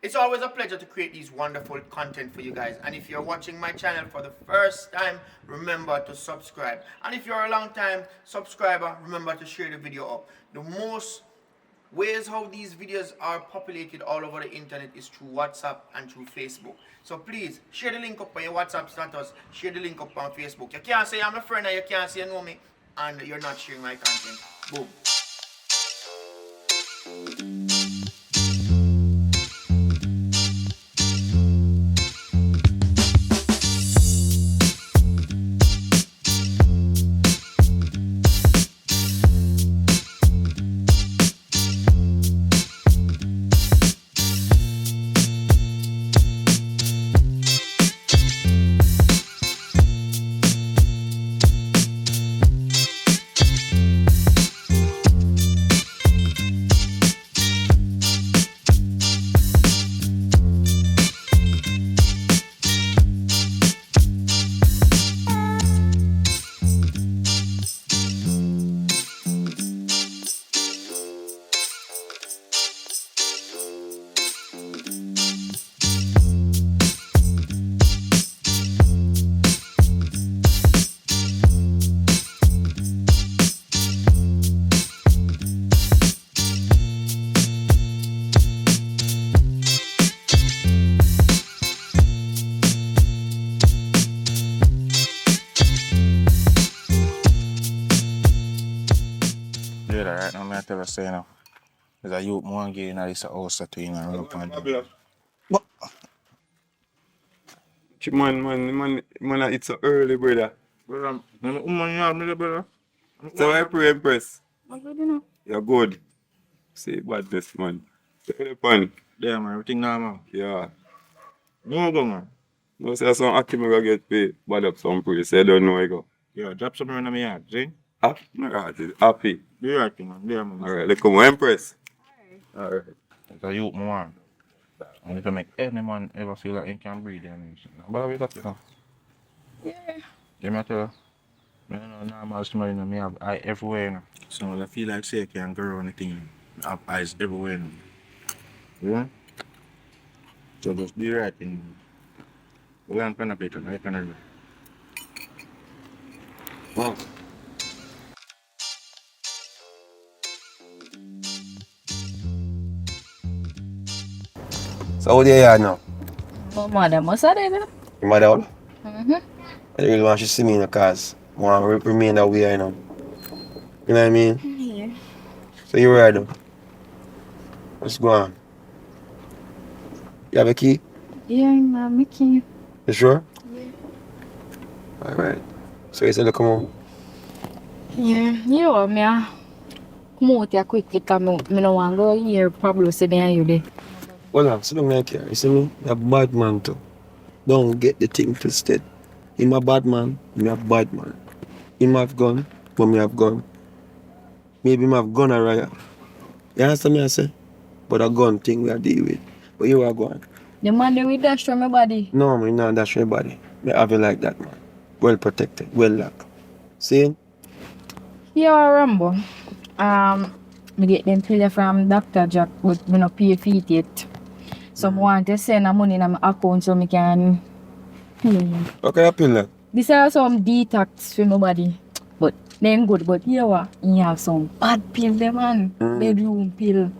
It's always a pleasure to create these wonderful content for you guys. And if you're watching my channel for the first time, remember to subscribe. And if you're a long time subscriber, remember to share the video up. The most ways how these videos are populated all over the internet is through WhatsApp and through Facebook. So please share the link up on your WhatsApp status, share the link up on Facebook. You can't say I'm a friend and you can't say you know me and you're not sharing my content. Boom. Yeah, right now, I tell us, there's a youth more gay in this house to run up and down. But, Man, it's so early, brother. brother, woman, you have me, brother. So I pray impress. I'm good, you know. You're good. Say badness, man. Tell the pan. Yeah, man, everything normal. Yeah. No go, man. No say some ackee me go get paid. Bad up some praise. I don't know I go. Yeah, drop something in my yard, see? Happy? My heart is happy. Do you right thing, man. Yeah, man. Alright, let's come impress. Alright. It's a youth more. And if you make any man ever feel like he can breathe, then but we got to know. Yeah. You know, tell you, I don't know, normal smell, you know, me have eye everywhere, you know. So I feel like say I can go around the thing, I have eyes everywhere, you know. Yeah? So just do the right thing. We learn pen up it, I can do. Wow. So how they are now? My mother must have it. Your mother out? Mm-hmm. I really want you to see me in the cars. I want to remain that way, you know. You know what I mean? Yeah. So you right now. Let's go on. You have a key? Yeah, I'm making. You sure? Yeah. Alright. So you said to come home? Yeah. You know me. Come out here quickly because I don't want to go here probably sit behind you there. Well, I'm sitting like here. You see me? I'm a bad man too. Don't get the thing twisted. I'm a bad man, I'm a bad man. Him have gun, but me have gun. Maybe him have gun a riot. You understand me I say? But a gun thing we are deal with. But you are going. The man that we dash from my body. No, me not dash your body. Me have you like that, man. Well protected, well locked. See? Yeah, Rambo. Me get them pill from Dr. Jack, but me not pay for it yet. So I want to send the money in my account so I can pay. Okay, I pill that. These are some detox for my body. But they ain't good. But here what? You have some bad pill there, man. Bedroom pill.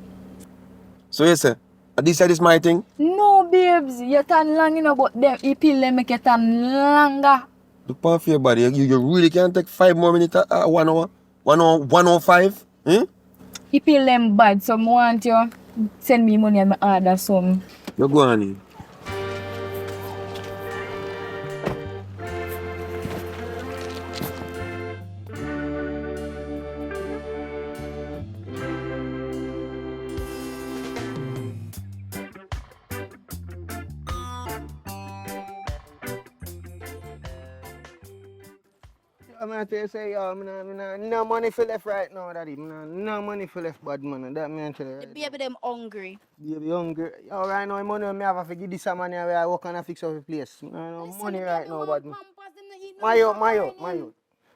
So you say, this is my thing? No, babes. You turn long, you know, but them you pill them make you turn longer. The part for your body, you really can't take 5 more minutes, 1 hour? 105? Hmm? You pill them bad, so I want you send me money and I order some. You go on in. I'm going to say, yo, no money for left right now, daddy. No money for left bad man. That me tell you right. The baby them hungry. Baby hungry. Yo, right now, money me have to give this money away. I work on a fix up the place. No money right now, bad man. My youth.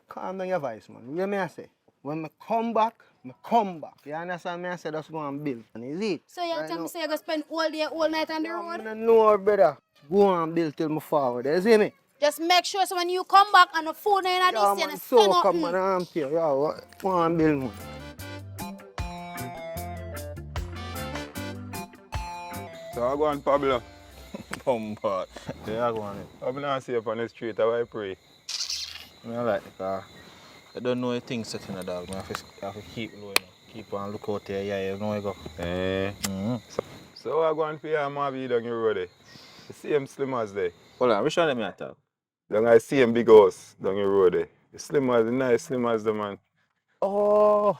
Calm down your voice, man. You hear me I say? When I come back, I come back. You understand me? I said, just go and build. And is it? So you Right tell now- me say you go spend all day, all night on the I road? don't know, brother. Go and build till me forward. You see me? Just make sure so when you come back and the food ain't at Yeah, this, you man, say so come, man, nothing. I'm here. Yeah, go and build, man. So I go on Pablo. Bombard. Yeah, I go on it. I'm not safe on the street, how I pray. I like the car. I don't know a thing setting a dog. I have to keep low, you know. Keep on look out there, yeah, you know where you go. So I go on for your Marby down your road there. The same slim as there. Hold on, which one of them I talk? Down I see him big house down your road there. The slim as, the nice slim as the man. Oh,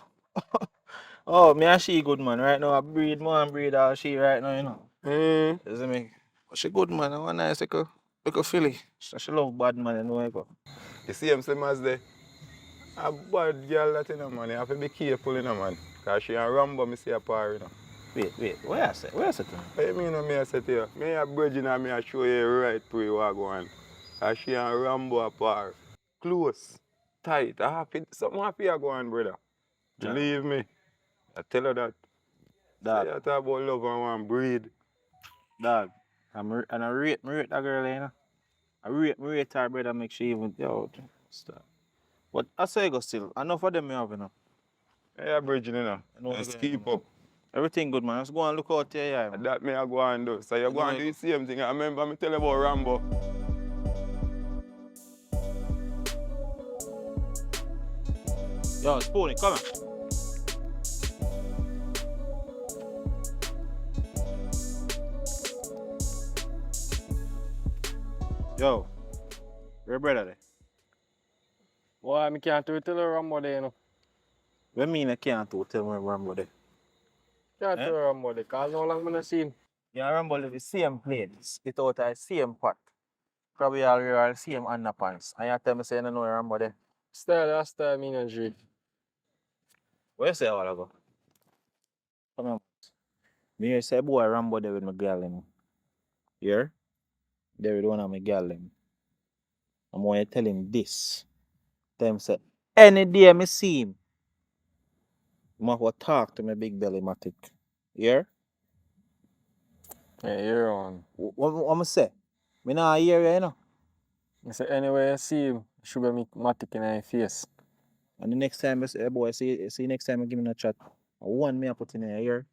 oh, me and she good man. Right now I breed more and breed all she right now, you know. You see me? But she good man, I want nice little filly. She love bad man, you know where you go. You see him slim as there? A bad girl that, you know, man. You have to be careful, you know, man. Because she a Rambo, me see a par, you know. Wait, where I say? Where I say to me? What you mean when me I say to you? Me a bridging and me a show you right way what go on. Cause she and Rambo apart. Close. Tight. I happy. Something happy go on, brother. Yeah. Believe me. I tell her that. Dog, Say you talk about love and one breed. dog. And I rate that girl, you know. I rate her brother make she even, yo, stop. But I say go still. Enough of them you have, you know. Yeah, bridging, you know. I know Just again, keep man. up. Everything good, man. Let's go and look out there, yeah, man. That me I go and do. So you go know and I do the go. same thing. I remember me tell you about Rambo. Yo, Spoonie, come on. Yo, where your brother there? Boy, I can't do it till the Rambo there, you know. What mean I can't tell me where I'm there? Can't Eh? do the Rambo there, cause no long I see him. Yeah, Rambo live the same place. It out the same pot. Probably all wear the same underpants. And you tell me say you don't know Rambo there. That's the mean and G. What you say a while ago? Come on. Me hear say boy Rambo there with my girl them. Here? There with one of my girl them. I'm going to tell him this. Tell him say, any day me see him, I go talk to my big belly matic. Here? Yeah, you're on. What I say? Me not hear you, you know. I say anyway I see him, should be me matic in his face. And the next time I say, hey boy, see next time I give me a chat. I want me I put in your ear.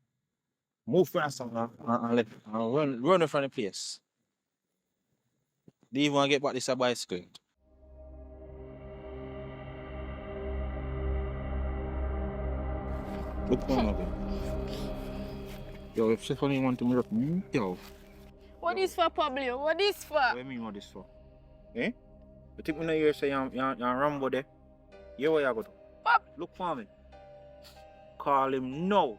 Move fast and run from the place. Do you even want to get back this a bicycle? Look for me again. Yo, if Stephanie want to me, yo, What is for, Pablo? What is for? what do you mean what this for? Eh? You think me no hear say you're Rambo there? Hear what you go to? Pop. Look for me. Call him now.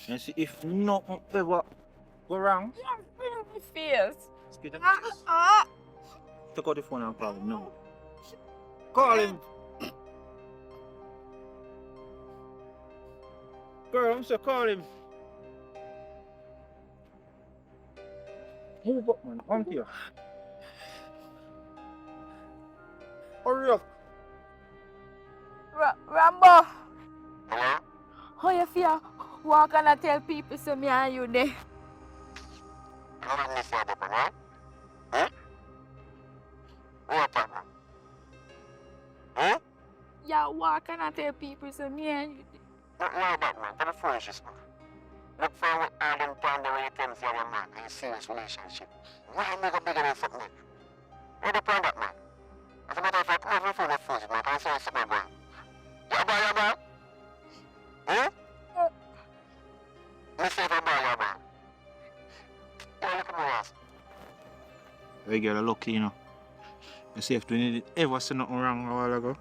And see if nothing ever go wrong. My face. Skid him. Ah. Take out the phone and call him now. Call him. Girl, I'm saying call him. Move up, man. On here. Hurry up. Rambo. How you feel? Walk and tell people so me and you there. Yeah, walk and tell people so me and you there. Not worry about man, but the foolishness man. Look forward all them time the way you tell for your man in a serious relationship. Why make a bigger than something? What the point that man? As a matter of fact, I'm for the foolish man, because I saw something going. Yeah, boy. Huh? Me say for boy, yeah, boy. Yeah, look at my ass. Hey girl, lucky, you know. You see if you need ever see nothing wrong a while ago,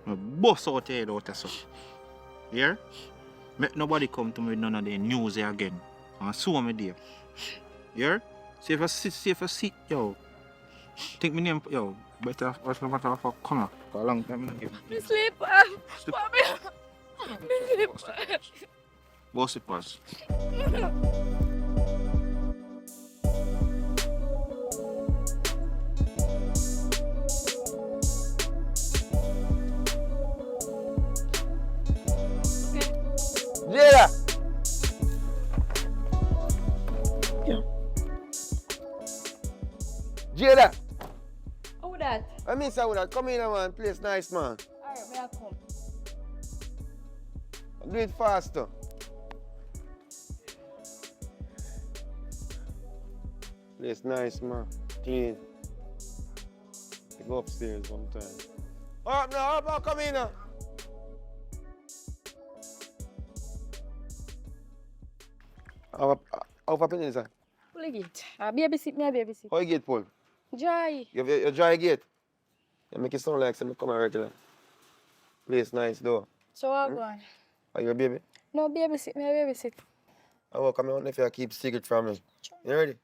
I bust out your head out of so. Here? Make nobody come to me with none of the news here again. And so me there. Here? See if I sit, yo. Think me name, yo. Better what's the matter of a corner. For a long time. Me sleep. Pablo. Me sleep. Boss it pass. Jada, Who that? I mean, say that. Come in, man. Place nice, man. Alright, may I come? Do it faster. Place nice, man. Clean. Go upstairs one time. Up now, up, come in now. How open is that? Pull the gate. Babysit me, babysit. How you get pull? Dry. You dry gate? You make it sound like some come regular. Place nice though. So what going? Are you a baby? No, babysit me, babysit. I will come on if you keep secret from me. You ready?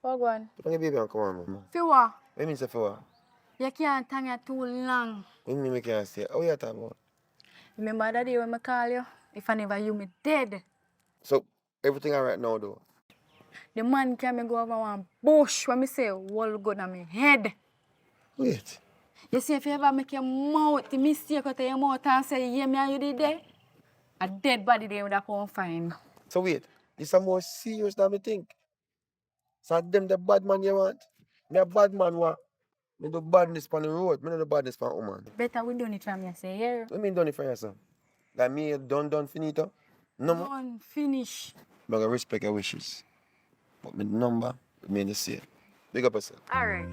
What going? Put on your baby and come on, man. For what? What do you mean say for what? You can't hang it too long. What do you mean I can't say? How you talking about? Remember that day when I call you? If I never you, me dead. So, everything alright now though? The man can me go over one bush when me say wall gun on my head. Wait. You see, if you ever make your mouth the mistake out of your mouth and say, yeah, me and you did there, a dead body there would have come find. So wait, this is more serious than me think. So them the bad man you want? Me a bad man what? Me do badness on the road, me no do badness for a woman. Better we done it from you, say, yeah. What mean done it for yourself? Like me done finito? No more? Done, finish. But I respect your wishes. But my number remain the same. Big up yourself. All right.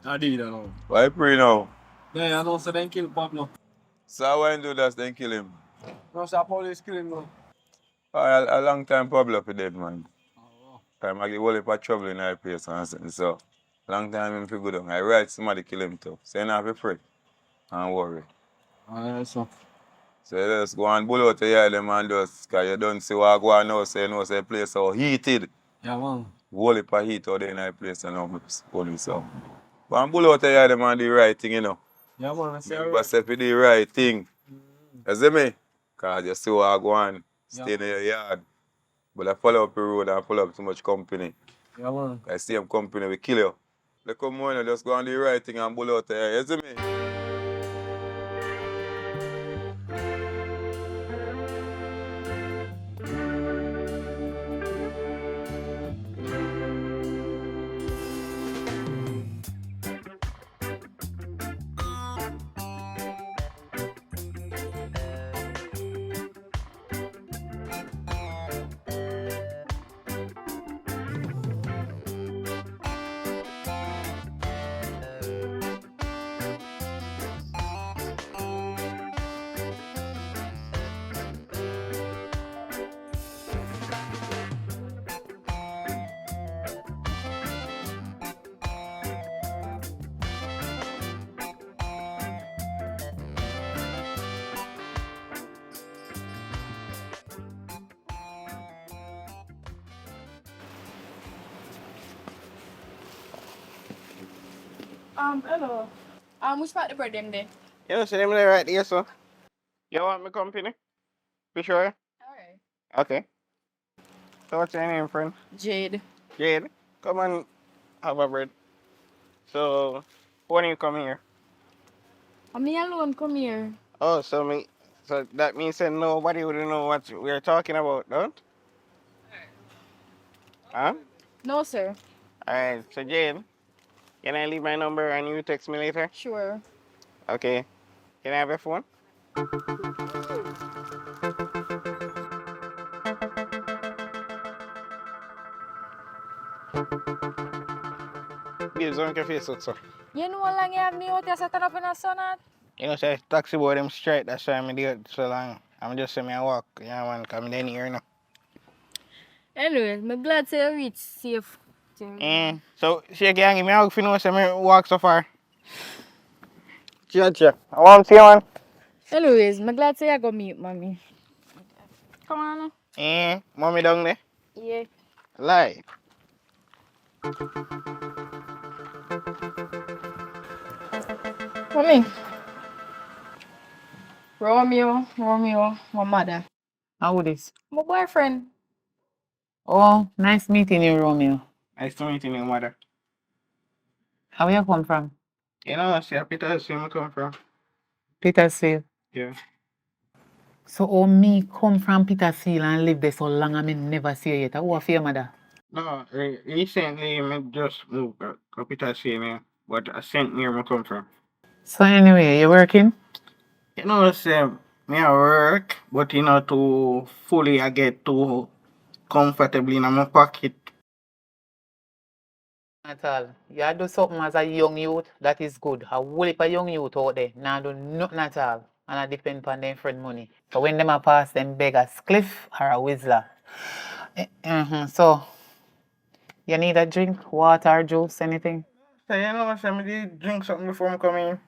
I did that now. Why pray now? Yeah, I know, so then kill Pablo. So when do that, then kill him? No, so police kill him now. A long time Pablo for dead, man. Time I get whole heap of trouble in that place and something, so long time him fi go down. I write somebody kill him too. So you not have to fret and worry. So. So you just go and bull out the yard them and just, cause you don't see what go on now, so you know say the place so heated. Yeah, man. Whole heap of heat out there in that place and now police so. But bull out the yard them and do the right thing, you know. Yeah, man, I say Remember say fi do the right thing. You see me? Cause you see what go on, stay in your yard. But I follow up the road and follow up too much company. Yeah, man. I see them company will kill you. They come on, just go and do the right thing and bull out there. You see me? Hello. Which part the bread them there? You know, see them there right there, so. You want me company? Be sure? Alright. Okay. So what's your name, friend? Jade. Jade. Come and have a bread. So, when you come here? Me alone come here. Oh, so that means that nobody would know what we're talking about, don't? Huh? No, sir. Alright, so Jade, can I leave my number and you text me later? Sure. Okay. Can I have your phone? Babes, don't your face out, so. You know how long you have me out here setting up in a sonat? You know, say taxi boy them straight, that's why I'm do it so long. I'm just saying I walk, you know, man, come in here now. Anyways, I'm glad to reach safe. So, she can give me a hug if you know, say me walk so far. Cheer. I want to see you, man. Anyways, I'm glad to you go meet mommy. Come on. Mommy down there? Yeah. Lie. Mommy. Romeo, my mother. How this? My boyfriend. Oh, nice meeting you, Romeo. Nice to meet you, mother. How you come from? You know, see, Peter, see me come from. Petersfield. Yeah. So, oh, me come from Petersfield and live there so long and me never see you yet. Who are your mother? No, recently, I just moved to Peter, see me, but I sent me where I come from. So, anyway, you working? You know, say, me I work, but you know, to fully I get too comfortably in my pocket. At all. You do something as a young youth, that is good. A whole heap of young youth out there, now do nothing at all. And I depend on them friend money. So when them a pass, them beg a spliff or a whistler. So, you need a drink, water, juice, anything? So, you know, say, me did drink something before I come in.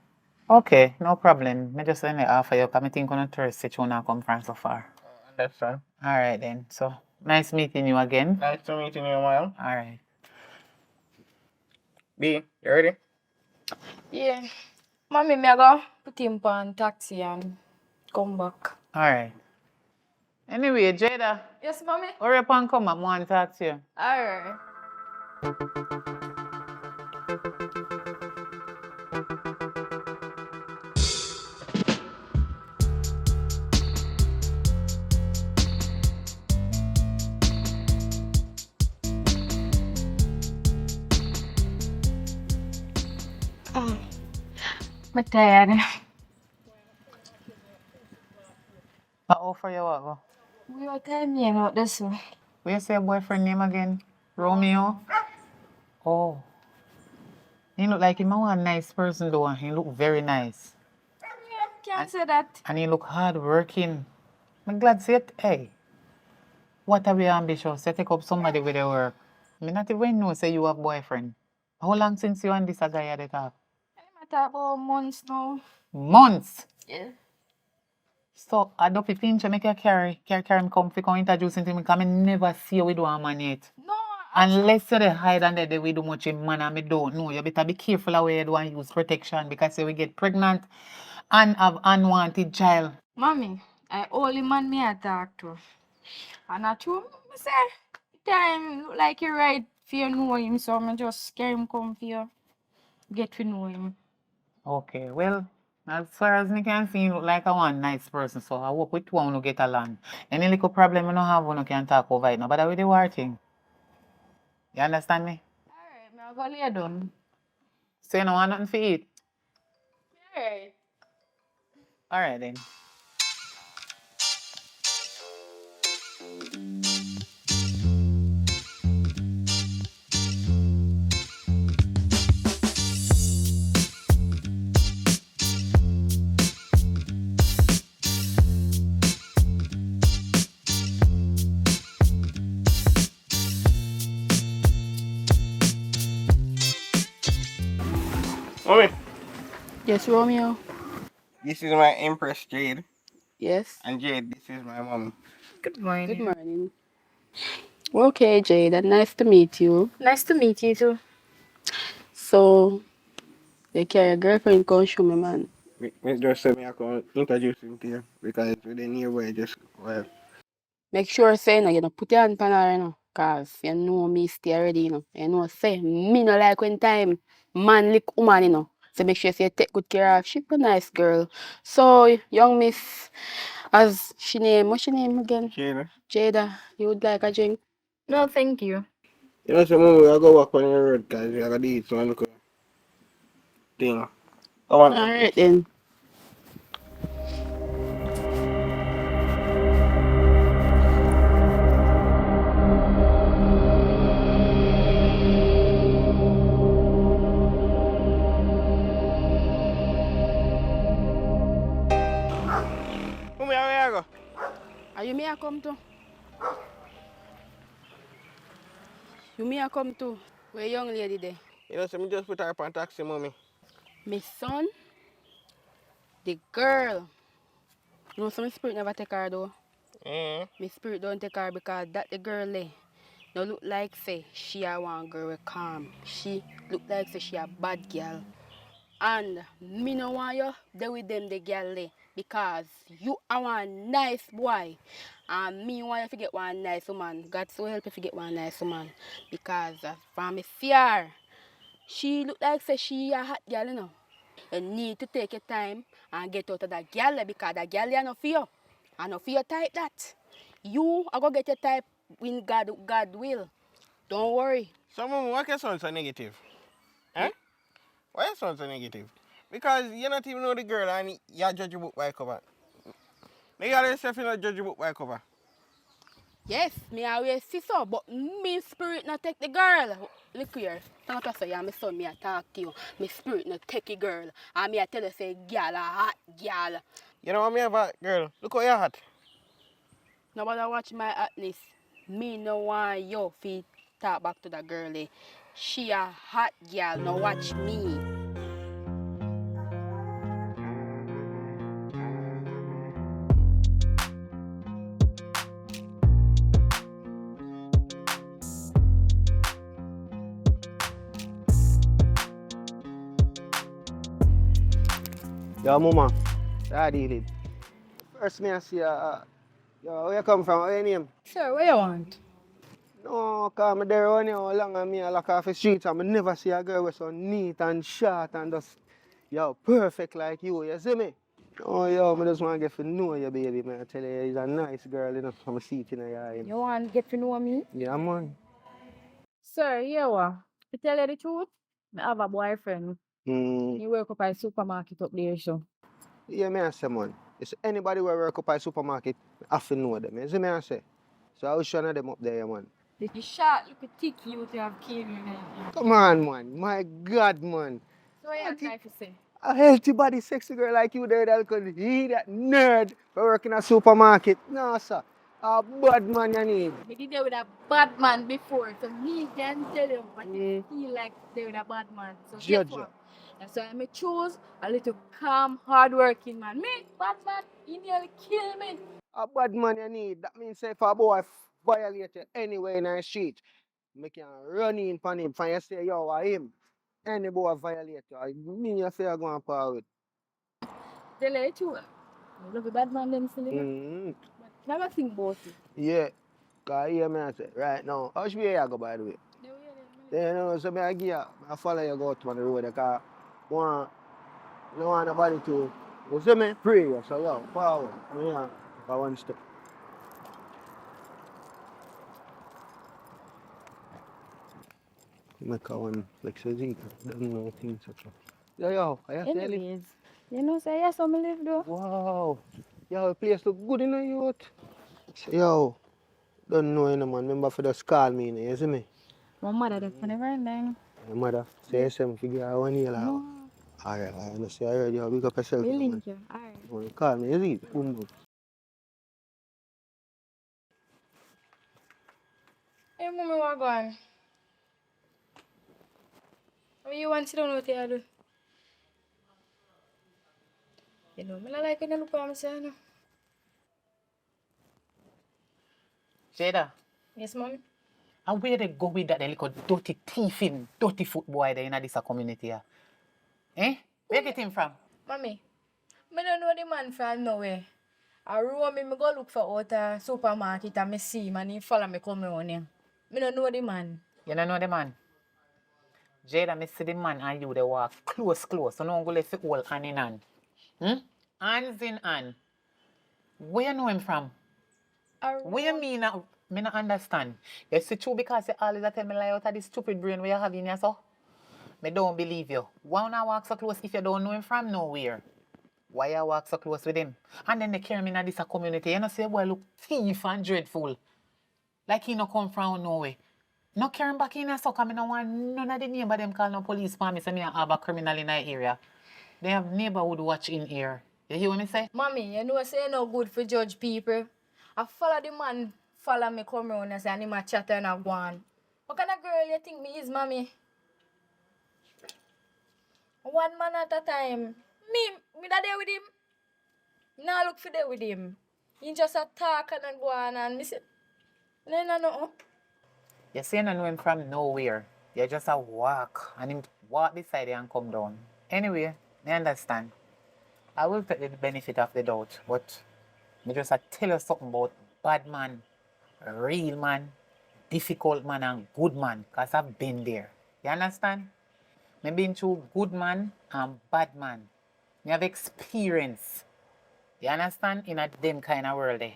Okay, no problem. Me just send it offer you, because I think on a Thursday, you not come from so far. Understand? Alright then, so, nice meeting you again. Nice to meet you, ma'am. Alright. B, you ready? Yeah. Mommy, me I go put him on taxi and come back. Alright. Anyway, Jada, Yes, mommy? hurry up and come. I want to talk to you. Alright. I'm tired. I offer you what? Go? We were telling me about this one. What you say your boyfriend name again? Romeo? Oh. He look like him a one nice person though, and he look very nice. Can't say that. And he look hard working. I'm glad say it. Hey. What are we ambitious? You take up somebody with their work. Me not even know say you have boyfriend. How long since you and this a guy had it up? I talk about months now. Months. Yeah. So I don't pinch make you carry him come fi come introduce him to me because I never see you with one man yet. No, Unless you dey hide under there we do much in man and me don't know. You better be careful how you do and use protection because you will get pregnant and have unwanted child. mommy, I only man me I talk to. And I told me say, time look like you right for you know him, so I just carry him come for you. Get to know him. Okay, well, as far as me can see, you look like a one nice person, so I work with one who get along. Any little problem you don't have, one who can talk over it. No, but with the war thing. You understand me? Alright, me I'll go lay down. So you don't want nothing to eat? Alright. Alright then. Mommy, Yes, Romeo. this is my Empress Jade. Yes. And Jade, this is my mom. Good morning. Good morning. Okay, Jada, nice to meet you. Nice to meet you too. So, you carry a girlfriend come show me, man. Me just say me I can introduce him to you because it's within nearby just well. Make sure, say, no, you don't put your hand on her, you know, because you know me stay already, you know. You know, say, me no like when time man lick woman, you know. So make sure say you take good care of. She's a nice girl. So, young miss, as she name, what's she name again? Jada. Jada, you would like a drink? No, thank you. You know, some mommy, I go walk on the road because I got to eat some little thing. Come on. Alright then. Mommy, how you go? Are you me a come to? You me a come to? Where young lady there? You know, so me just put her up on taxi, mommy. My son? The girl. You know, so my spirit never take her though. Mm. My spirit don't take her because that the girl there. No look like say she a one girl with calm. She look like say she a bad girl. And me no want you there with them the girl there because you are one nice boy. And me want you to get one nice woman. God so help you to get one nice woman. Because from me see her, she look like say she a hot girl, you know. You need to take your time and get out of that girl there because that girl is not for you. And not for your type that. You are going to get your type when God will. Don't worry. So, Mama, why can sound so negative? Eh? Why you sound so negative? Because you not even know the girl and you judge a book by cover. They got yourself in a judge a book by cover. Yes, me always see so, but me spirit not take the girl. Look here, don't just say, my son, me a talk to you. My spirit not take the girl. And me a tell you, say, girl, a hot girl. You know what me have a girl? Look how you hot. Nobody watch my hotness. Me no want you to talk back to the girl. She a hot girl, now watch me. Yo, Mama, how deal it? First, me I see yo, where you come from? Where your name? Sir, what you want? No, cause me there only how long and me I look off the street and me never see a girl with so neat and short and just, yo, perfect like you see me? Oh, yo, me just want to get to know you, baby, man. I tell you, you're a nice girl, you know, from see it in your eye. You want to get to know me? Yeah, man. Sir, you what? To tell you the truth, I have a boyfriend. He work up at a supermarket up there, so. Yeah, me I say, man. It's anybody who work up at a supermarket, I have to know them. You see me I say? So I was showing them up there, man. The short, look thick you to have came in. Come on, man. My God, man. So what you trying to say? A healthy body, sexy girl like you there that could hear that nerd for working at a supermarket. No, sir. A bad man you need. I did there with a bad man before, so me can tell you what it feel like there with a bad man. So guess Judge. what? That's why I choose a little calm, hard-working man. Me, bad man, he nearly kill me. A bad man you need. That means say if a boy violate you anywhere in the street, make you run in on him. From you say, yo, I him. Any boy violate you, I mean you say you're going forward. Tell you the truth. I love a bad man them silly. Mm-hmm. But never think about it. Yeah. Cause hear me I say, right now, how should we hear you go by the way? You know, so me I give you, I follow you go out on the road because I don't want nobody to, you see me, pray you, so yo, forward. Yeah, for one step. Make a one like Sazika, don't know things such a. Yo, I have to live. Anyways, you know, say yes, I'm live though. Wow. Yo, the place look good in the youth. So, yo, don't know any man, remember for just call me, you see me? My mother that's never ending. My mother, say some figure out 1 year. No. Alright, I understand. I heard you. Big up yourself. We man. link you. Alright. When you call me, you see? Boom, boom. Hey, mommy, what going? What you want to sit down with you do? You know, I like when you look at me, say, no. Jada, Yes, mommy? and where they go with that little dirty thieving, dirty foot boy there in this community here? Eh? Where get him from? Mommy, I don't know the man from nowhere. I roam me go look for out a supermarket and me see him and he follow me come around here. I don't know the man. You don't know the man? Jada, me see the man and you, they walk close. So no one go let you hold hand in hand. Hands in hand. Where you know him from? What you mean? Me not understand. You see true because you always tell me lie out of this stupid brain where you have in here, so? Me don't believe you. Why not walk so close if you don't know him from nowhere? Why you walk so close with him? And then they carry me in this community. You know, say, boy, look thief and dreadful. Like he no come from nowhere. No carry him back in here, so come. I don't want none of the neighbor them call no police for me, say me have a criminal in that area. They have neighborhood watch in here. You hear what me say? Mommy, you know say no good for judge people. I follow the man, follow me come around and say, and him a chat and a go on. What kind of girl you think me is, mommy? One man at a time. Me not there with him. Nah look for there with him. He just a talk and a go on and me say, no. You say you don't know him from nowhere. You just a walk and him walk beside you and come down. Anyway, I understand. I will take the benefit of the doubt, but me just a tell you something about bad man, real man, difficult man, and good man, because I've been there. You understand? Me been through good man and bad man. Me have experience. You understand? In a them kind of world there.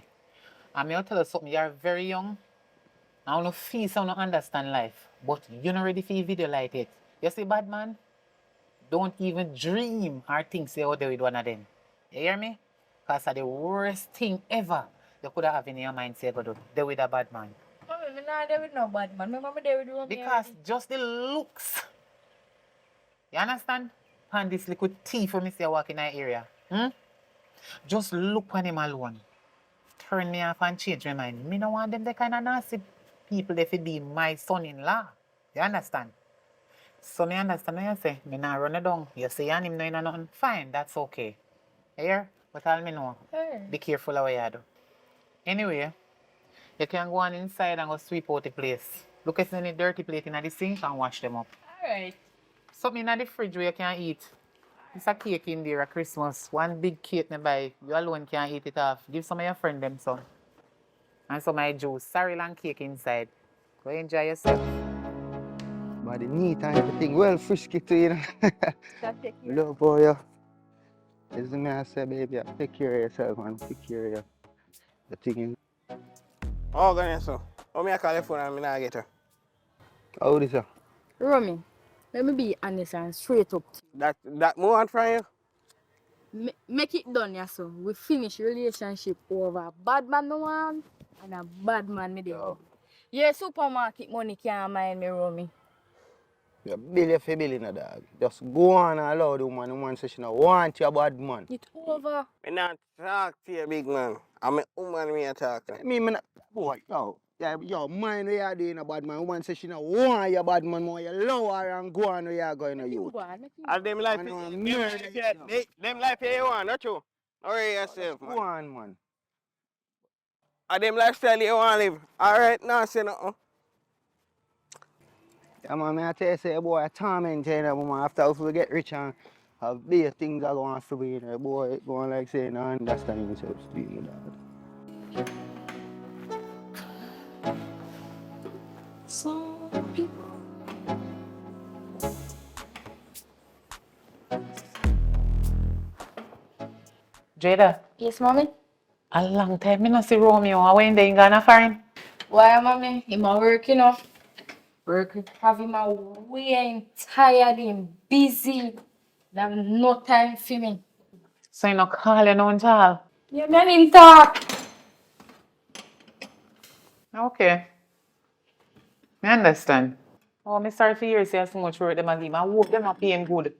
And me will tell you something, you're very young. I don't know feel so don't understand life. But you're not ready for your video like it. You see bad man? Don't even dream or think say out there with one of them. You hear me? Because it's the worst thing ever you could have in your mind say go do. They with a bad man. Mommy, I'm not there with no bad man. My mama there with Romeo. Because just the looks. You understand? And this little thief when me see walk in that area. Just look on him alone. Turn me off and change my mind. Me no want them the kind of nasty people they fit be my son-in-law. You understand? So me understand what you say. Me not run it down. You say and him no nothing. Fine, that's okay. You hear? But all me know. Hey. Be careful of what you do. Anyway, you can go on inside and go sweep out the place. Look if there's any dirty plate in the sink and wash them up. Alright. Something in the fridge where you can eat. It's a cake in there at Christmas. One big cake me buy. You alone can't eat it off. Give some of your friend them some. And some of my juice. Sorry long cake inside. Go enjoy yourself. Body neat and everything well frisky too, you know. That take you. Love for you. This is me I say, baby, take care of yourself, man. Take care of you. The thing is, Oh, God, so. Oh, me I call your phone and me not get her. how old is you? Romy, let me be honest and straight up. That more want from you? Make it done, yeah, so. We finish relationship over a bad man no one and a bad man me there. Yeah, supermarket money can't mind me, Romy. You're billion for billion, dog. Just go on and allow the woman say she don't want you, bad man. It's over. Me not talk to you, big man. I'm a woman me a talk to. Me not, boy, yo. Yeah, yo, mind what you're doing, bad man. Woman say she don't want you, bad man. More you lower her and go on where you're going to you. And them life, Man, them life you want, not you? Hurry yourself, man. Go on, man. And them lifestyle you want to live. Alright, now say nothing. Yeah, man, I tell you, say, boy, a torment, you know, man. After we get rich and have big things are going to be, you know, boy, going like saying, no understanding yourself, you know, dog. Some people. Jada, Yes, mommy? a long time me not see Romeo. I went there in Ghana foreign. Why, mommy? Him a work, you know. Work. Have him a way tired, him busy. Have no time for me. So you not call you no one child. Yeah, man, him talk. Okay. I understand. Oh, me sorry for hearing say so much work them a give. I hope them a pay him good.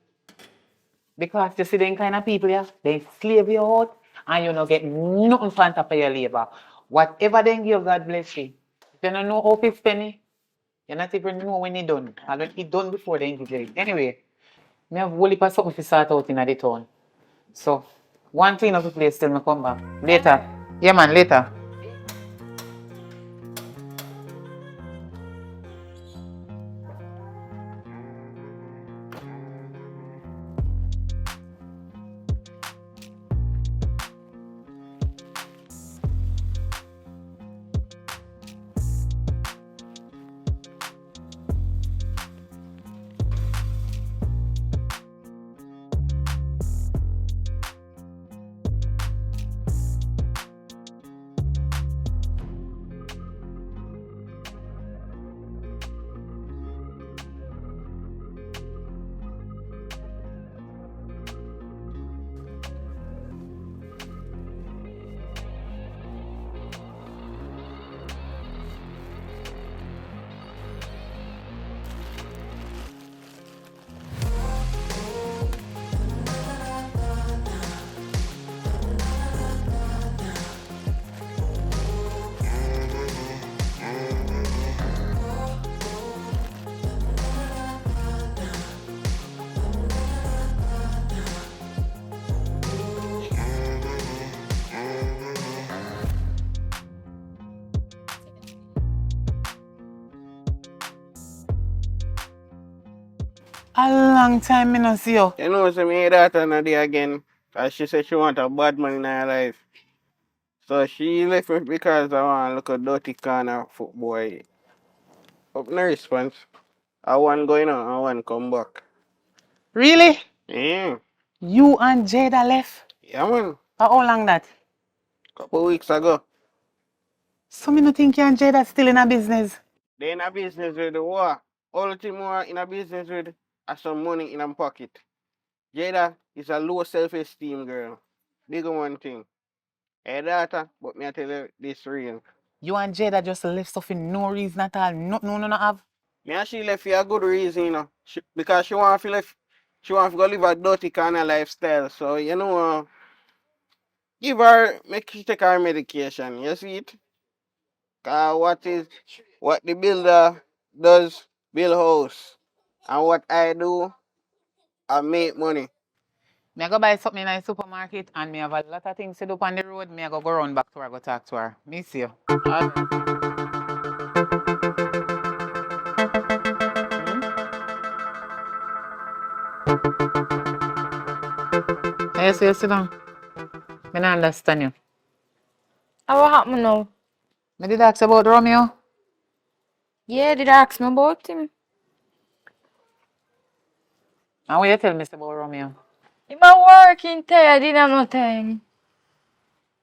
Because you see them kind of people, yeah, they slave you out and you don't get nothing for on top of your labor. Whatever they give, God bless you. If you don't know how to spend it, you not even know when it's done. And when it's done before they give you. Anyway, me have whole heap of something to sort out in the town. So, one thing of the place till me come back. Later. Yeah, man, later. A long time me no see you. You know, so me daughter not there again. Cause she said she want a bad man in her life. So she left me because I want to look a dirty corner footboy. Up no response. I want going on, I want come back. Really? Yeah. You and Jada left? Yeah, man. For how long that? Couple weeks ago. So me no think you and Jada still in a business. They in a business with the war. All the thing more in a business with are some money in her pocket. Jada is a low self-esteem girl. Big one thing. Hey daughter, but me I tell you this real. You and Jada just left stuff in no reason at all. No have. Me and she left for a good reason, you know. Because she want to go live a dirty kind of lifestyle. So, you know, give her, make she take her medication. You see it? Cause what the builder does, build house. And what I do, I make money. Me I go buy something in the supermarket and me have a lot of things to do on the road. Me I go run back to her, go talk to her. Me see you. Yes, yes, sit down. Me not understand you. What happened now? Me did ask about Romeo. Yeah, did I ask me about him? And what you tell me about Romeo? Him a working tired, didn't have no time.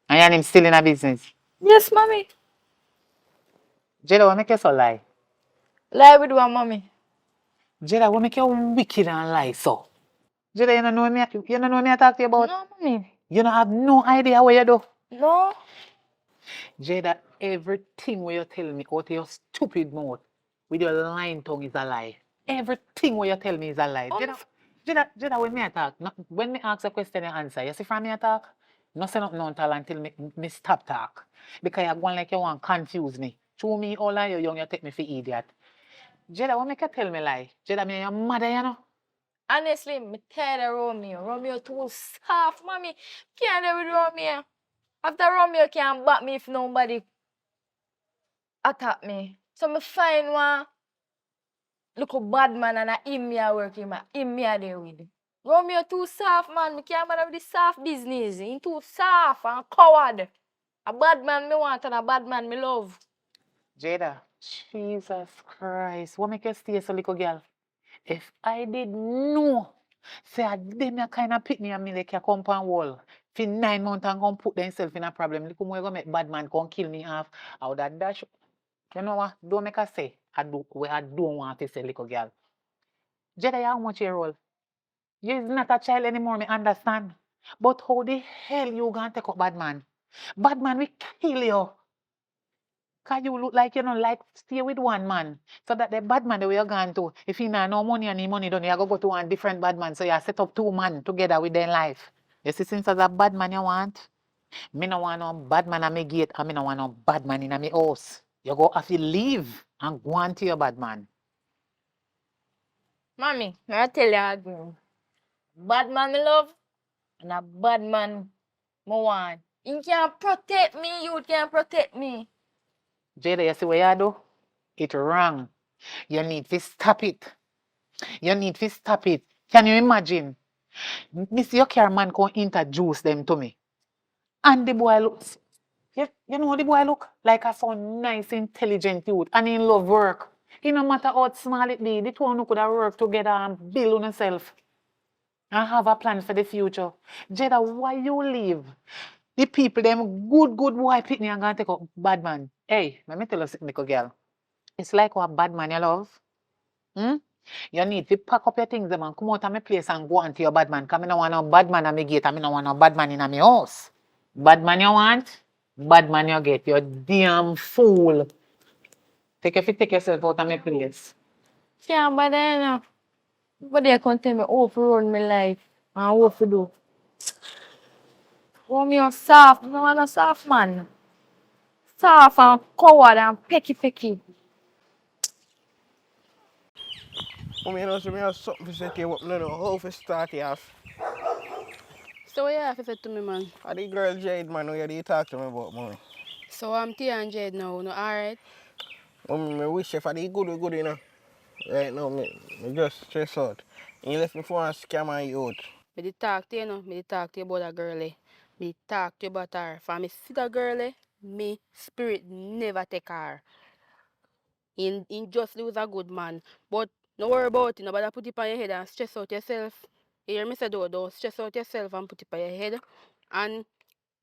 And him still in a business. Yes, mommy. Jada, what make you so lie? Lie with one, mommy. Jada, what make you wicked and lie so? Jada, you don't know me I talk to you about? No, mommy. You don't have no idea what you do. No. Jada, everything what you tell me out of your stupid mouth with your lying tongue is a lie. Everything what you tell me is a lie. Jada, when me attack, when me ask a question, you answer. You see from me attack? No say nothing until me stop talk. Because you're going like you want to confuse me. Show me all of you young, you take me for idiot. Jada, what make you tell me lie? Jada, me your mother, you know? Honestly, I'm tired of Romeo. Romeo too soft, mommy. Can't live with Romeo. After Romeo can't back me if nobody attack me. So me find one little bad man and him me a work him me a there with. Romeo too soft, man. Me can't bother with the soft business. He too soft and coward. A bad man me want and a bad man me love. Jada, Jesus Christ, what make you stay so little girl? If I did know, say I did me kind of pick me and me like a compound wall for 9 months and come put themselves in a problem. Look how go make bad man come kill me off. I would have dash. You know what? Don't make us say I don't want to say little girl. Jada, you how much you roll? You're not a child anymore, me understand. But how the hell you gonna take up bad man? Bad man will kill you. Cause you look like you know like stay with one man. So that the bad man that we are going to, if he not no money and he money done, you go to one different bad man. So you set up 2 men together with their life. You see, since as a bad man you want, me no want no bad man at me gate and me no want no bad man in my house. You go have to leave and go on to your bad man. Mommy, I tell you again. Bad man me love and a bad man me want. He can protect me, you can protect me. Jada, you see what you do? It wrong. You need to stop it. You need to stop it. Can you imagine? Miss your care man come introduce them to me. And the boy looks, you know how the boy look? Like a so nice, intelligent youth. And he love work. It no matter how small it be, the two of you could have work together and build on yourself. And have a plan for the future. Jada, why you leave? The people, them good boy pick me and gonna take up bad man. Hey, let me tell you something, little girl. It's like what bad man you love. Hmm? You need to pack up your things them and come out of my place and go on to your bad man. Because I don't want no bad man at my gate and I don't want no bad man in my house. Bad man you want, bad man you get. You damn fool. Take yourself out of my place. Can't bother you know. But they can tell me how to run my life and how to do. Romeo soft, no want a soft man. Soft and coward and pecky. You know, so me have something to say to you, but I don't know how to start it off. So what you have to say to me, man? I the girl Jade, man, who you talk to me about, mommy. So I'm Tia and Jade now, no alright? I wish you for the good, you know. Right now, me just stress out. He left me for a scam and youth. Me did talk to you, no. Me did talk to you about a girl, eh. Me did talk to you about her. For me see the girl, eh, me spirit never take her. In just lose a good man. But no worry about it. Nobody put it on your head and stress out yourself. You hear me say though, don't stress out yourself and put it on your head. And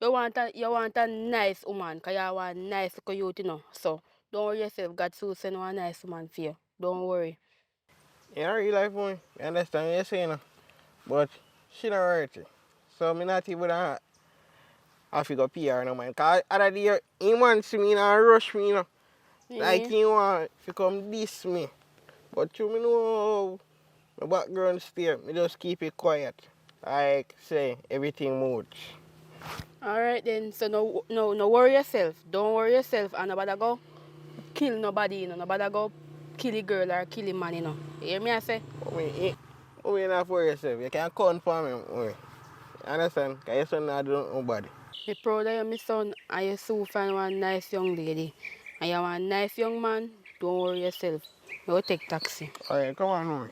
you want a nice woman, cause you want a nice little youth, you know. So don't worry yourself. God soon send you a nice woman for you. Don't worry. In real life, boy, you understand what you're saying? But she don't hurt you. So me not even have to go pay her no man. Cause other day, he want see me and rush me, you know. Like Yeah. he want to come diss me. But you me know how my background stay. Me just keep it quiet. Like say everything moves. Alright then. So no worry yourself. Don't worry yourself and nobody go kill nobody, you know. Nobody go kill a girl or kill a man, you know. You hear me I say? You not for yourself. You can count for me. Understand? Because your son not do nobody. Me proud of you, my son, and you soon find one nice young lady. And you want a nice young man, don't worry yourself. You will take taxi. Alright, come on, man.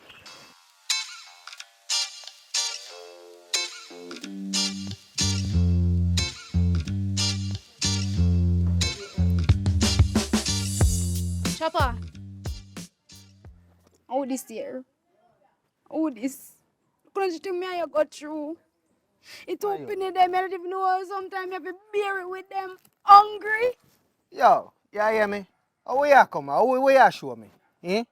Chopper. How this year? How this? Couldn't you me and you got through? It open them, I don't even know sometimes you have to bear it with them hungry. Yo, you hear me? How you come? How you show me? Eh?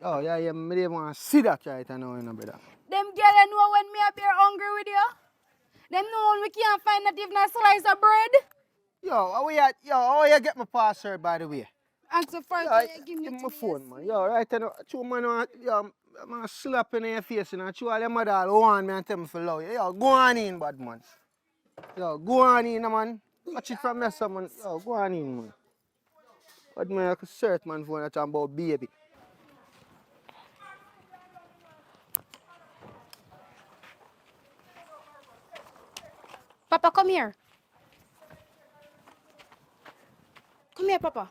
Yo, you hear me? Me don't want to see that right now, you know, brother. Them girl know when me a bear hungry with you. Them know when we can't find not even a slice of bread. Yo, how you get my password, by the way? And so first Yo, you give me give me to my me, phone, man. yes. Yo, right now, two man, yo, man, slap in your face, and two of them mother all want me and tell me for love you. Yo, go on in, bad man. Yo, go on in, man. Watch it from me, someone. Yo, go on in, man. But man, I could search, man, for that talking about baby. Papa, come here. Come here, Papa.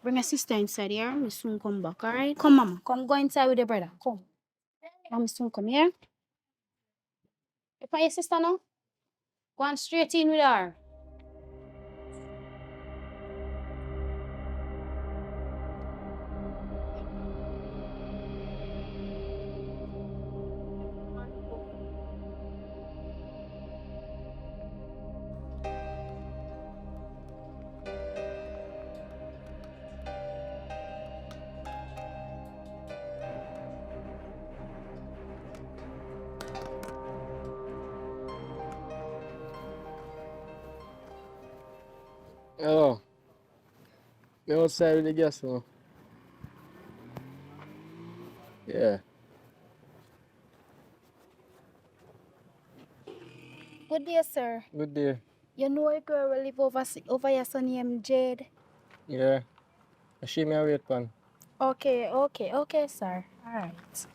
Bring your sister inside here. We soon come back, alright? Come, Mama. Come go inside with your brother. Come. Mama soon come here. You find your sister now? Go on straight in with her. Hello. Me outside with the gas now. Yeah. Good day, sir. Good day. You know a girl will live over your son named Jade? Yeah. She me a wait pan. Okay, sir. Alright.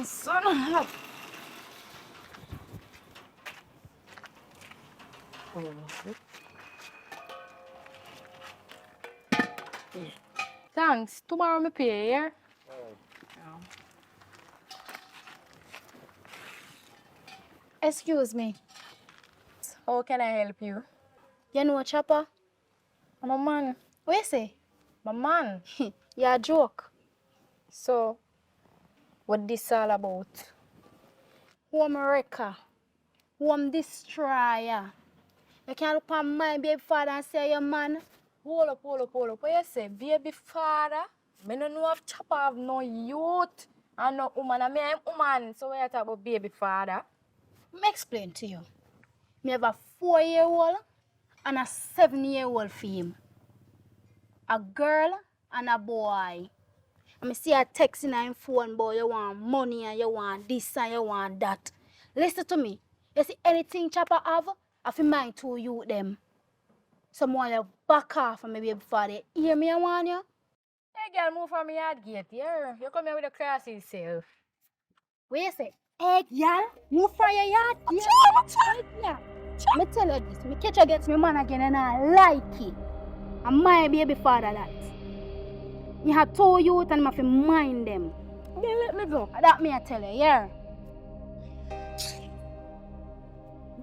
Son hot. Thanks. Tomorrow me pay, yeah? Excuse me. How can I help you? You know Chopper? I'm a man. What you say? My man. You a joke. So, what this all about? Home wrecker. Home destroyer. You can't look at my baby father and say your man. Hold up. What you say? Baby father? Me no know if Chopper have no youth and no woman. And me I'm woman. So what you talk about baby father? Let me explain to you. Me have a 4-year-old and a 7-year-old for him. A girl and a boy. And me see a text in him phone, boy, you want money and you want this and you want that. Listen to me. You see anything Chopper have, I feel mine to you them. Someone you back off and maybe before they hear me, I want you. Hey girl, move from my yard gate, yeah. You come here with a classy self. What you say? Hey, girl, move from your yard. Yeah. Yeah. Me tell you this, me catch against me man again and I like it. And my baby father that. Me have two youth and me have to mind them. Then let me go. That me I tell you, yeah.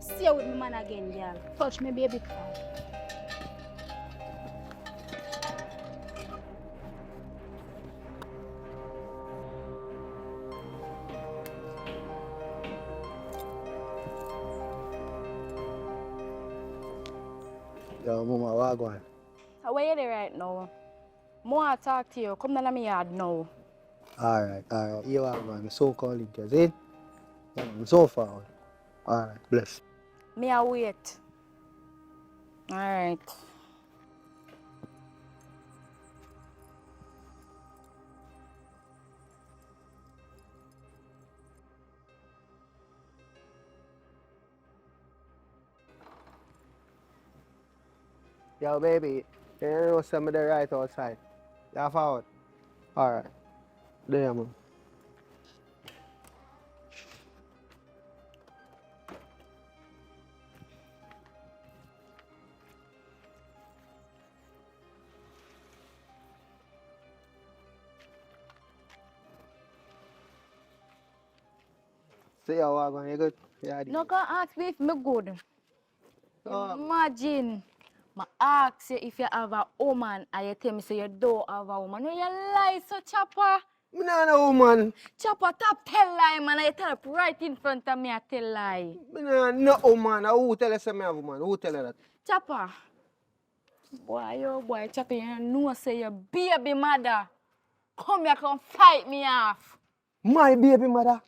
See you with me man again, girl. Touch me baby father. Yo, mama, what going? So where you there right now? More I talk to you. Come down to my yard now. Alright. You are going. So calling you, see? Yeah, I'm so far. Alright, bless. Me I wait. Alright. Yo, baby, you know somebody right outside. You forward. Alright. There, man. See how I going, you good? Yeah, No can ask me if me good. Oh. Imagine. I ask you if you have a woman and you tell me say you don't have a woman. No, you lie, so Chopper. Me not no woman. Chopper, stop tell lie, man. I tell up right in front of me, I tell lie. Me not no woman. Who tell you say me have woman? Who tell you that? Chopper. Boy, yo, boy, Chopper, you know say your baby mother. Come here, come fight me off. My baby mother.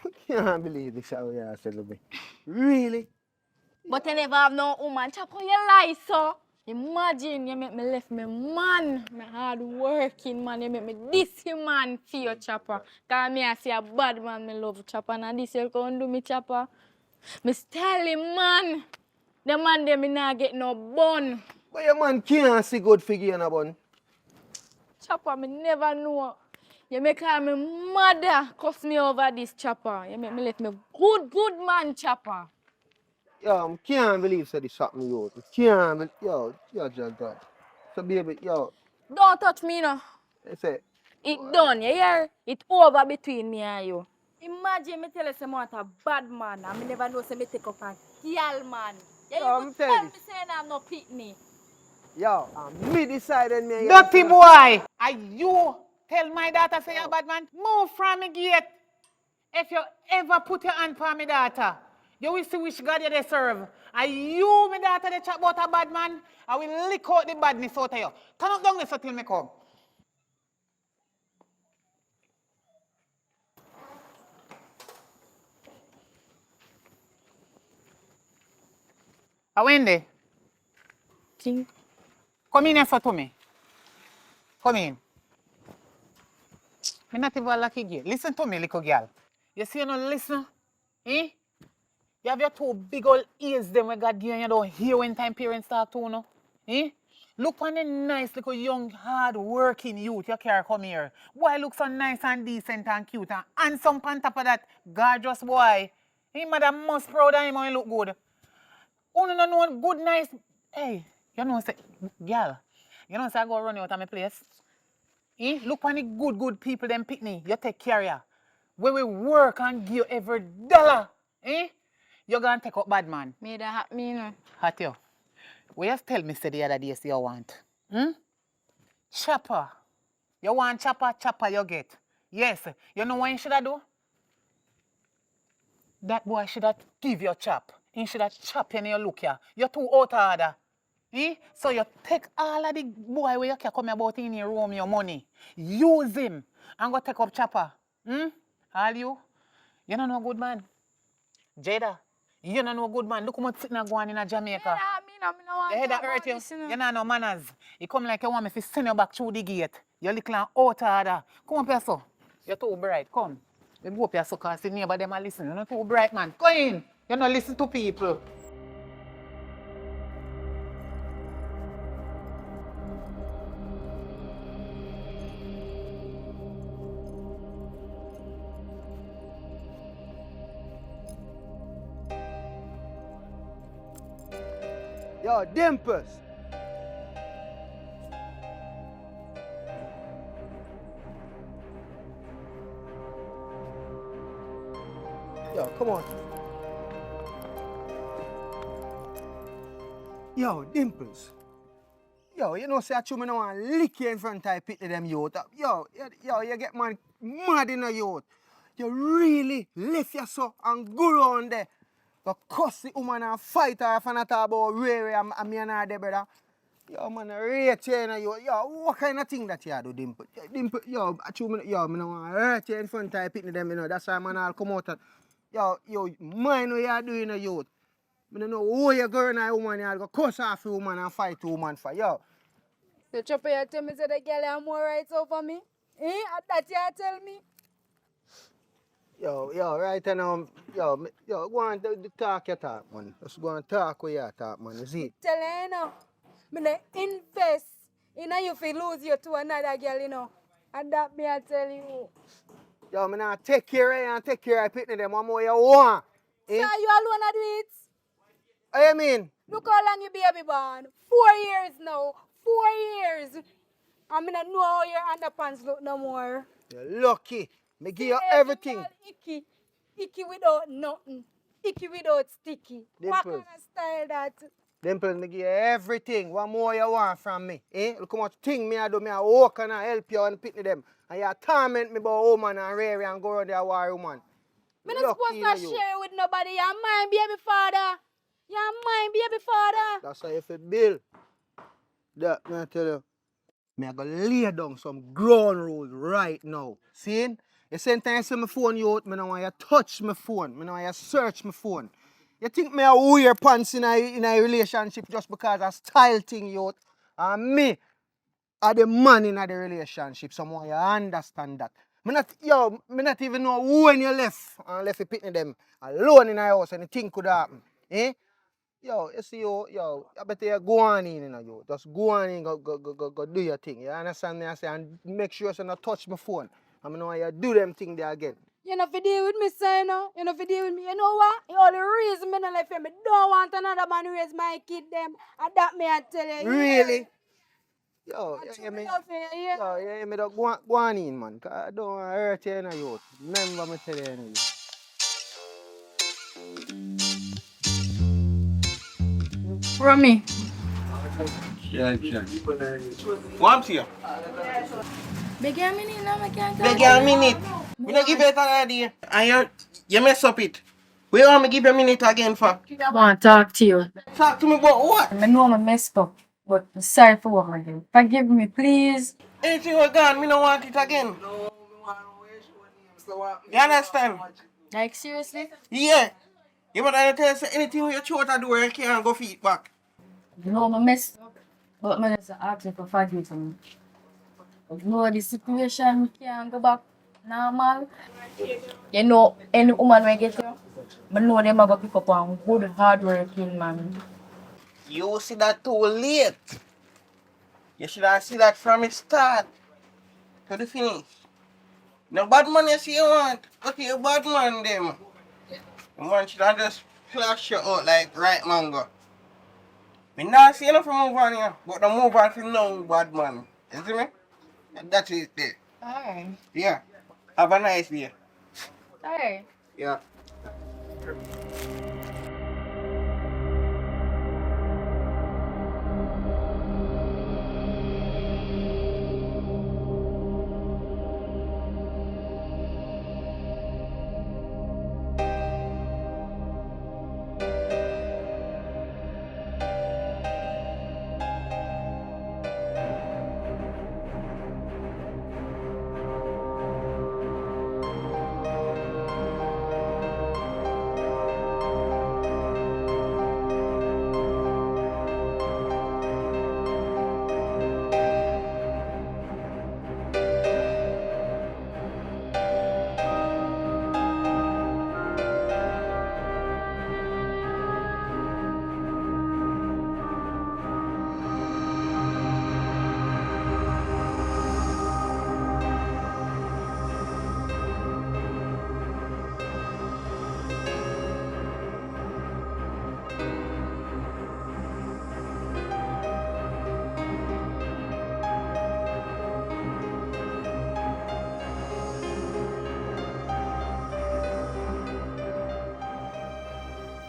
I can't believe this how you said to me. Really? But I never have no woman. Chopper, you lie, so. Imagine you make me left me man, me hard working man, you make me this man for you, Chopper. Cause me I see a bad man, me love Chopper, and this you can do me, Chopper. Me tell him, man, the man there me not get no bun. But your man can't see good figure in a bun. Chopper, me never know. You make call me mother, cuss me over this, Chopper. You make me left me good man, Chopper. Yo, I can't believe so this happened, yo. I can't believe, yo, just God. So baby, yo, Don't touch me, no. I say, It done, you hear? It over between me and you. Imagine me tell you say I want a bad man and me never know say me take up a girl man. Yeah, Yo, you I'm tell telling me saying I'm no pitney. yo, me decided me. Dirty boy! Are you tell my daughter say you're a bad man? Move from me gate. If you ever put your hand on my daughter, you will see which God you deserve. Are you, my daughter, they chat about a bad man? I will lick out the badness out of you. Turn up down this till me come. Wendy, Think. come in here so to me. Come in. Me not even lucky girl. Listen to me, little girl. You see you no listen? Eh? You have your two big old ears them when God give you and you don't hear when time parents talk to you, no? Eh? Look on the nice little young hard working youth you care come here. Boy look so nice and decent and cute and handsome on top of that gorgeous boy. His mother must proud of him when he look good. Only no know good nice. Hey, you know say girl, you know say I go run you out of my place. Eh? Look on the good people them pick me. You take care of you. When we work and give you every dollar. Eh? You're gonna take up bad man. Me that happen, you know. Hot you. What you tell me say the other day say you want? Chopper. You want chopper, chopper you get. Yes. You know what you should have do? That boy should have give you a chop. He should have chop you in your look here. You're too out of order. Eh? So you take all of the boy where you can come about in your room your money. Use him and go take up chopper. All you? You don't know good man. Jada, you don't know good man. Look how much sitting and going in Jamaica. Your head that hurt you. You don't know manners. You come like you want me to send you back through the gate. You're little out of order. Come up here, so. You're too bright. Come. You go up here, so because the neighbor them are listening. You're not too bright, man. Go in. You don't listen to people. Yo, Dimples. Yo, come on. Yo, Dimples. Yo, you know, say I chew me no want lick you in front of pit them youth. Yo, you get man mad in the youth. You really left your so and go around there. Go cuss the woman and fight her if I not talk about Ray and me and her there, brother. Yo, man, rate you in the youth. Yo, what kind of thing that you do, Dimple? Dimple, yo, I chew me, yo, me no want hurt you in front of pit them, you know. That's why man I'll come out and, yo, mind what you doing in the youth. I don't know who you go and a woman, you go cuss off a woman and fight a woman for, yo. So Chopper, you tell me say the girl have more rights over me? Eh? That you tell me? Yo, right now, yo, go on the talk your talk, man. Just go and talk with your talk, man. You see? Tell her, you know, me invest in you if you lose you to another girl, you know. And that me I tell you. Yo, me now take care of you and take care of pitney them one more you want. So you alone do it? What you mean? Look how long you baby born. 4 years now. 4 years. I mean, I know how your underpants look no more. You're lucky. Me give you everything. Icky. Icky without nothing. Icky without sticky. What kind Dimples. of style that? Dimples, me give you everything. What more you want from me? Eh? Look how much thing me I do. Me I walk and I help you and pitney them. And you torment me about woman and Rary and go around there war woman. Me not supposed to share with nobody. You're mine, baby father. You're mine, baby father. That's how you feel bill. That, me I tell you. Me I go lay down some ground rules right now. See? You sometimes see my phone you out, me don't want you touch my phone. Me don't want you search my phone. You think me a wear pants in a relationship just because I style thing you out? And me are the man in the relationship. Someone you understand that. Me not even know when you left and left you pitting them alone in the house and the thing could happen. Eh? Yo, you see yo, I bet you go on in, you know, yo. Just go on in, go do your thing. You understand me? I say, and make sure you not touch my phone. I mean, you do them thing there again. You know, if you deal with me, son, you know? You know, if you deal with me, you know what? The only reason me not left you, me don't want another man raise my kid them. And that me I tell you. Really? Yo, you hear me? Love you, yeah? Yo, you hear me? Go on in, man. 'Cause I don't want to hurt you, you know, yo. Remember me tell you, you know. Romy. Yeah. What here? Beg a minute now, I can't Beg you a minute. We don't give you it already. And you mess up it. We want me give you a minute again for? I want to talk to you. Talk to me about what? I know I messed up, but I'm sorry for what I did. Forgive me, please. Anything was gone, me don't want it again. You understand? Like, seriously? Yeah. You better tell us anything with your throat to do, you can't go feet back. No, I messed up, but I just ask you for forgiveness. You know, the situation can't go back normal. You know, any woman will get you, but know them are going to pick up on good, hard-working man. You see that too late. You should have seen that from the start to the finish. No bad man you see you want, go to your bad man them. The man should have just flash you out like right mango. Me not see enough move on here, but the move on to no bad man. You see me? And that's it there. Alright. Yeah. Have a nice day. Alright. Yeah.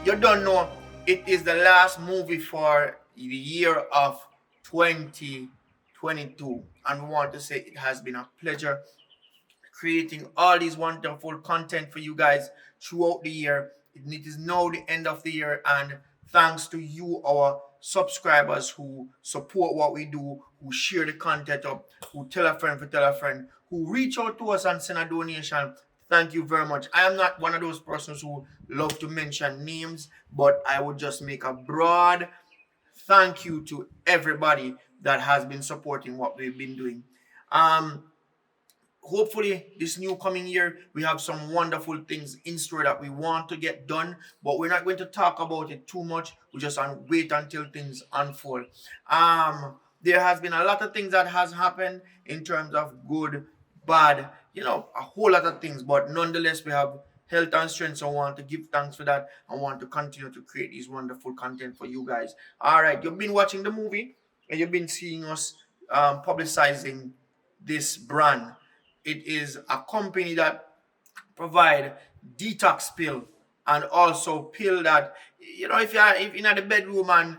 you don't know, it is the last movie for the year of 2022. And we want to say it has been a pleasure creating all these wonderful content for you guys throughout the year. It is now the end of the year, and thanks to you, our subscribers who support what we do, who share the content up, who tell a friend to tell a friend, who reach out to us and send a donation. Thank you very much. I am not one of those persons who love to mention names, but I would just make a broad thank you to everybody that has been supporting what we've been doing. Hopefully this new coming year we have some wonderful things in store that we want to get done, but we're not going to talk about it too much. We just wait until things unfold. There has been a lot of things that has happened in terms of good, bad, a whole lot of things, but nonetheless we have health and strength, so I want to give thanks for that. I want to continue to create these wonderful content for you guys. All right, you've been watching the movie and you've been seeing us publicizing this brand. It is a company that provide detox pill, and also pill that, if you're in the bedroom and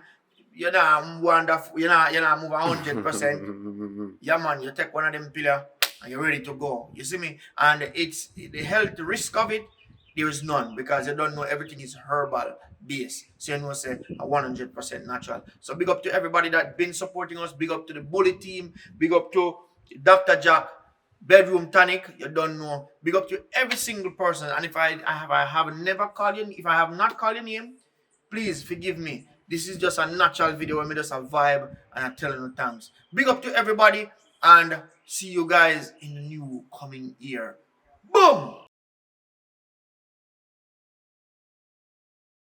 you're not wonderful, you're not moving 100%. Yeah, man, you take one of them pill and you're ready to go. You see me? And it's the health risk of it. There is none, because you don't know, everything is herbal based. So you know, say a 100% natural. So big up to everybody that been supporting us. Big up to the bully team. Big up to Dr. Jack, Bedroom Tonic. You don't know. Big up to every single person. And if I have never called you, if I have not called your name, please forgive me. This is just a natural video where me just a vibe and I'm telling you thanks. Big up to everybody, and see you guys in the new coming year. Boom!